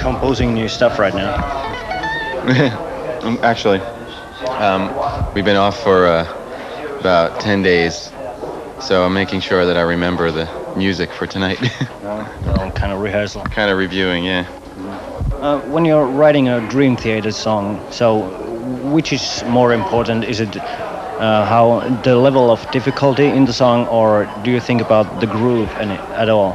composing new stuff right now? Actually, we've been off for about 10 days, so I'm making sure that I remember the music for tonight. Kind of rehearsal. Kind of reviewing, yeah. When you're writing a Dream Theater song, so which is more important? Is it how the level of difficulty in the song, or do you think about the groove at all?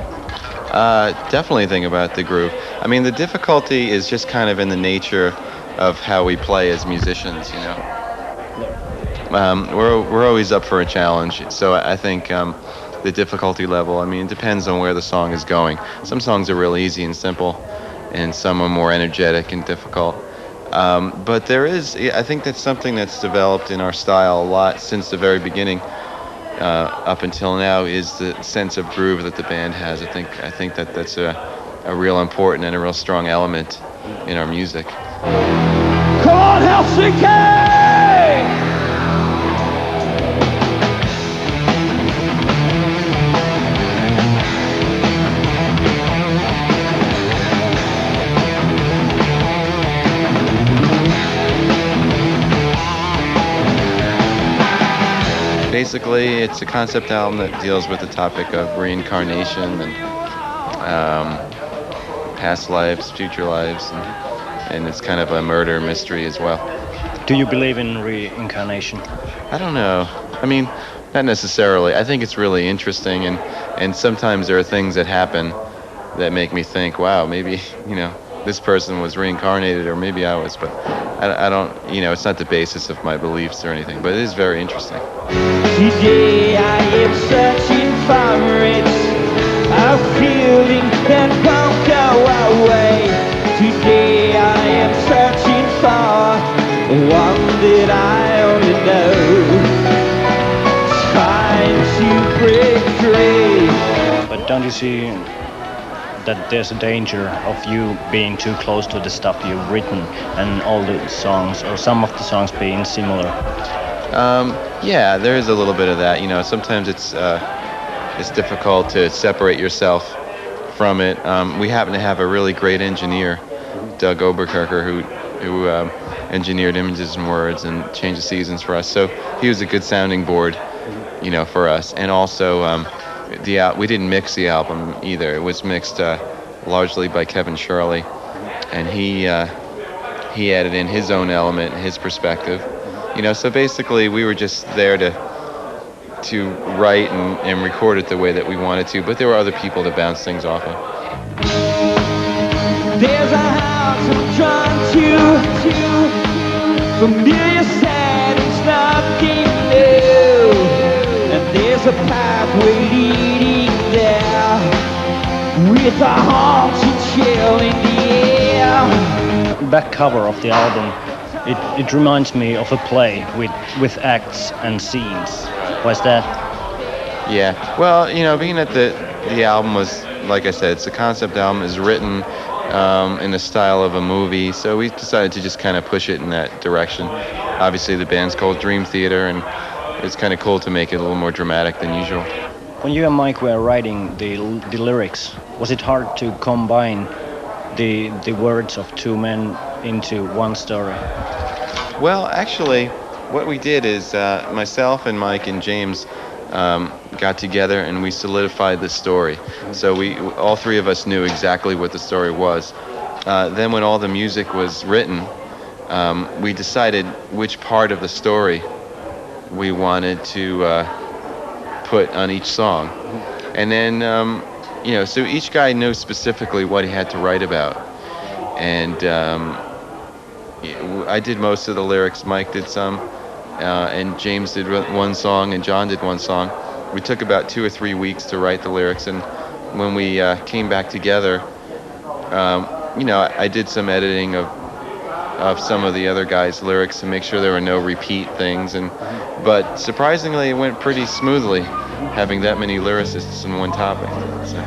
Definitely think about the groove. I mean, the difficulty is just kind of in the nature of how we play as musicians, you know. We're always up for a challenge, so I think the difficulty level, I mean, it depends on where the song is going. Some songs are real easy and simple, and some are more energetic and difficult. But I think that's something that's developed in our style a lot since the very beginning. Up until now, is the sense of groove that the band has. I think that's a real important and a real strong element in our music. Come on, Helsinki! Basically, it's a concept album that deals with the topic of reincarnation and past lives, future lives, and it's kind of a murder mystery as well. Do you believe in reincarnation? I don't know. I mean, not necessarily. I think it's really interesting, and sometimes there are things that happen that make me think, wow, maybe, you know, this person was reincarnated, or maybe I was, but I don't, you know, it's not the basis of my beliefs or anything, but it is very interesting. Today I am searching for it, a feeling that won't go away. Today I am searching for one that I only know, trying to break free. But don't you see that there's a danger of you being too close to the stuff you've written and all the songs, or some of the songs being similar? Yeah, there is a little bit of that. You know, sometimes it's difficult to separate yourself from it. We happen to have a really great engineer, Doug Oberkircher, who engineered Images and Words and Change the Seasons for us. So he was a good sounding board, you know, for us. And also, we didn't mix the album either. It was mixed largely by Kevin Shirley, and he added in his own element, his perspective. You know, so basically we were just there to write and record it the way that we wanted to, but there were other people to bounce things off of. There's a house I'm drawn to, familiar sounds, nothing new, and there's a pathway leading there, with a haunting chill in the air. Back cover of the album, it reminds me of a play with acts and scenes. Why's that? Yeah, well, you know, being that the album was, like I said, it's a concept album, is written in the style of a movie, so we decided to just kind of push it in that direction. Obviously, the band's called Dream Theater, and it's kind of cool to make it a little more dramatic than usual. When you and Mike were writing the lyrics, was it hard to combine the words of two men into one story? Well, actually, what we did is myself and Mike and James got together and we solidified the story. So all three of us knew exactly what the story was. Then when all the music was written, we decided which part of the story we wanted to put on each song. And then, you know, so each guy knew specifically what he had to write about. And I did most of the lyrics, Mike did some, and James did one song, and John did one song. We took about 2 or 3 weeks to write the lyrics, and when we came back together, you know, I did some editing of some of the other guys' lyrics to make sure there were no repeat things, but surprisingly it went pretty smoothly having that many lyricists in one topic. So.